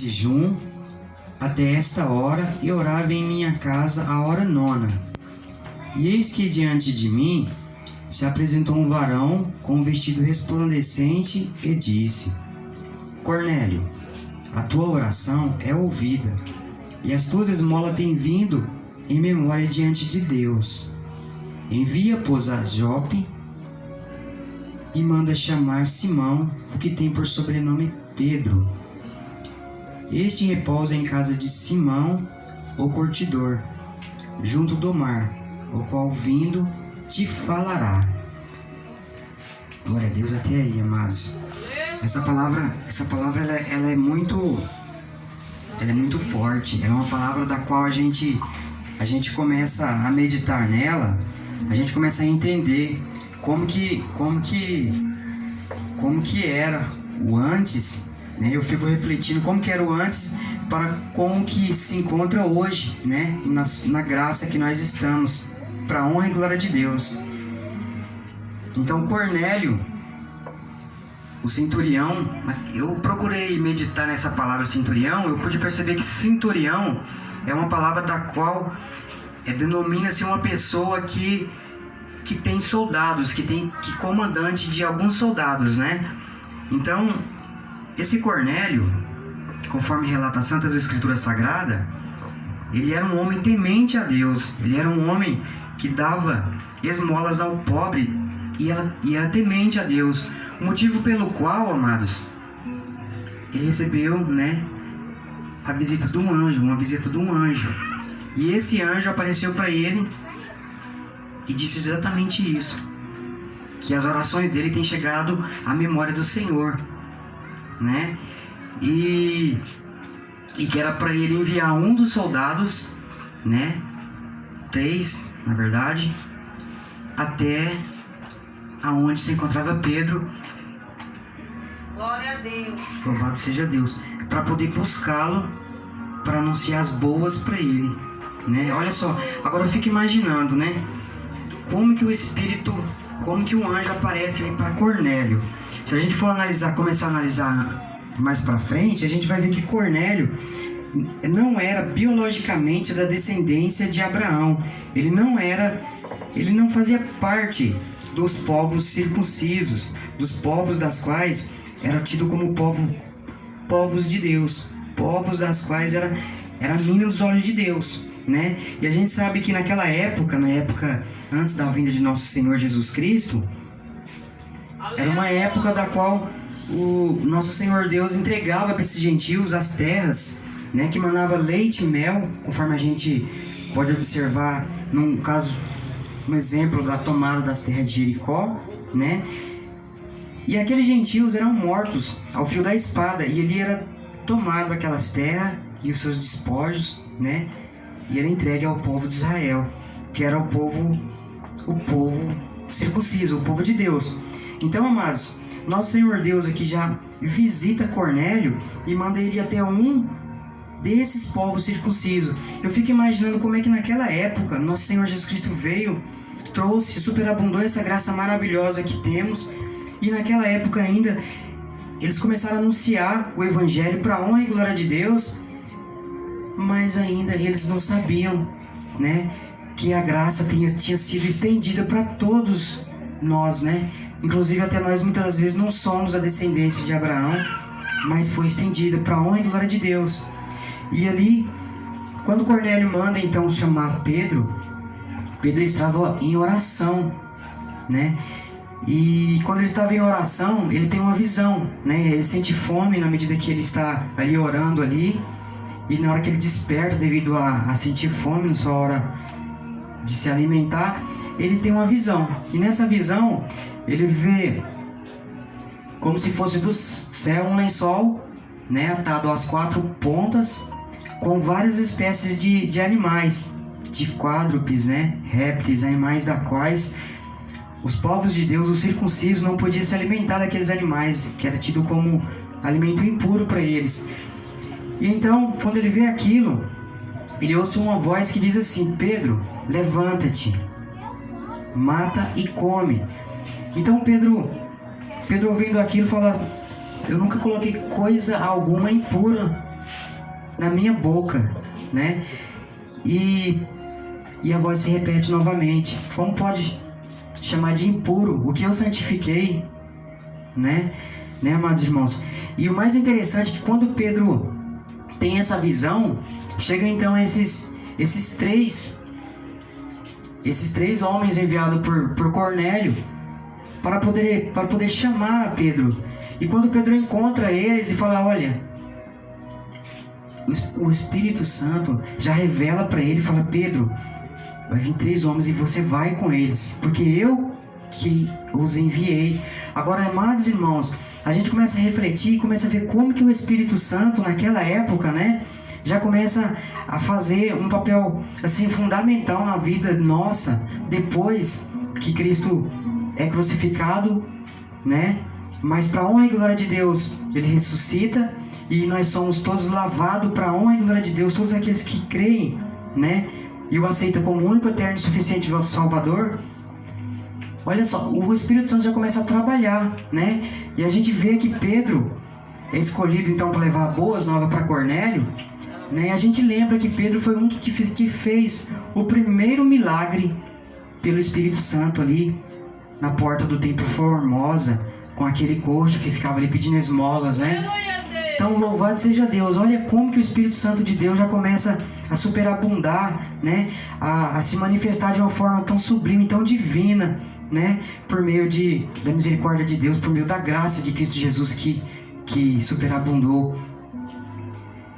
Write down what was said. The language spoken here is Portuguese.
jejum até esta hora e orava em minha casa a hora nona. E eis que diante de mim se apresentou um varão com um vestido resplandecente e disse: Cornélio, a tua oração é ouvida, e as tuas esmolas têm vindo em memória diante de Deus. Envia, pois, a Jope e manda chamar Simão, o que tem por sobrenome Pedro. Este repousa em casa de Simão, o curtidor, junto do mar, o qual vindo te falará. Glória a Deus até aí, amados. Essa palavra ela é muito forte. Ela é uma palavra da qual a gente começa a meditar nela, a gente começa a entender como que era o antes, né? Eu fico refletindo como que era o antes para como que se encontra hoje, né? Na graça que nós estamos, para a honra e glória de Deus. Então Cornélio, o centurião, eu procurei meditar nessa palavra centurião, eu pude perceber que centurião é uma palavra da qual denomina-se uma pessoa que tem soldados, que comandante de alguns soldados, né? Então, esse Cornélio, conforme relata as Santas Escrituras Sagradas, ele era um homem temente a Deus, ele era um homem que dava esmolas ao pobre e era temente a Deus. O motivo pelo qual, amados, ele recebeu, né, uma visita de um anjo. E esse anjo apareceu para ele e disse exatamente isso, que as orações dele têm chegado à memória do Senhor, né? E que era para ele enviar um dos soldados, né? 3, na verdade, até aonde se encontrava Pedro. Glória a Deus. Louvado seja Deus. Para poder buscá-lo, para anunciar as boas para ele, né? Olha só, agora eu fico imaginando, né? Como que o anjo aparece ali para Cornélio. Se a gente for começar a analisar mais para frente, a gente vai ver que Cornélio não era biologicamente da descendência de Abraão. Ele não fazia parte dos povos circuncisos, dos povos das quais era tido como povos de Deus, povos das quais era menina dos olhos de Deus, né? E a gente sabe que naquela época, antes da vinda de nosso Senhor Jesus Cristo, era uma época da qual o nosso Senhor Deus entregava para esses gentios as terras, né, que manava leite e mel, conforme a gente pode observar um exemplo da tomada das terras de Jericó, né? E aqueles gentios eram mortos ao fio da espada, e ele era tomado aquelas terras e os seus despojos, né? E era entregue ao povo de Israel, que era o povo circunciso, o povo de Deus. Então, amados, nosso Senhor Deus aqui já visita Cornélio e manda ele até um desses povos circuncisos. Eu fico imaginando como é que naquela época nosso Senhor Jesus Cristo veio, trouxe, superabundou essa graça maravilhosa que temos, e naquela época ainda eles começaram a anunciar o Evangelho para a honra e glória de Deus, mas ainda eles não sabiam, né, que a graça tinha sido estendida para todos nós, né? Inclusive até nós muitas vezes não somos a descendência de Abraão, mas foi estendida para a honra e glória de Deus. E ali, quando Cornélio manda então chamar Pedro estava em oração, né? E quando ele estava em oração, ele tem uma visão, né? Ele sente fome na medida que ele está ali orando ali, e na hora que ele desperta devido a sentir fome, na sua hora de se alimentar, ele tem uma visão. E nessa visão, ele vê como se fosse do céu um lençol, né, atado às 4 pontas, com várias espécies de animais, de quádrupes, né, répteis, animais da quais os povos de Deus, os circuncisos, não podiam se alimentar daqueles animais, que era tido como alimento impuro para eles. E então, quando ele vê aquilo, ele ouve uma voz que diz assim: Pedro, levanta-te, mata e come. Então Pedro ouvindo aquilo, fala: eu nunca coloquei coisa alguma impura na minha boca, né? E a voz se repete novamente. Como pode chamar de impuro o que eu santifiquei, né, amados irmãos? E o mais interessante é que quando Pedro tem essa visão, chega então esses três homens enviados por Cornélio para poder chamar a Pedro. E quando Pedro encontra eles e fala: olha, o Espírito Santo já revela para ele, fala: Pedro, vai vir 3 homens e você vai com eles, porque eu que os enviei. Agora, amados irmãos, a gente começa a refletir, começa a ver como que o Espírito Santo naquela época, né, já começa a fazer um papel assim fundamental na vida nossa, depois que Cristo é crucificado, né? Mas para a honra e glória de Deus, ele ressuscita e nós somos todos lavados para a honra e glória de Deus, todos aqueles que creem, né, e o aceitam como único, eterno e suficiente Salvador. Olha só, o Espírito Santo já começa a trabalhar, né? E a gente vê que Pedro é escolhido então para levar boas novas para Cornélio, né? E a gente lembra que Pedro foi um que fez o primeiro milagre pelo Espírito Santo ali na porta do templo Formosa, com aquele coxo que ficava ali pedindo esmolas, né? Então, louvado seja Deus. Olha como que o Espírito Santo de Deus já começa a superabundar, né? A se manifestar de uma forma tão sublime, tão divina, né? Por meio da misericórdia de Deus, por meio da graça de Cristo Jesus que superabundou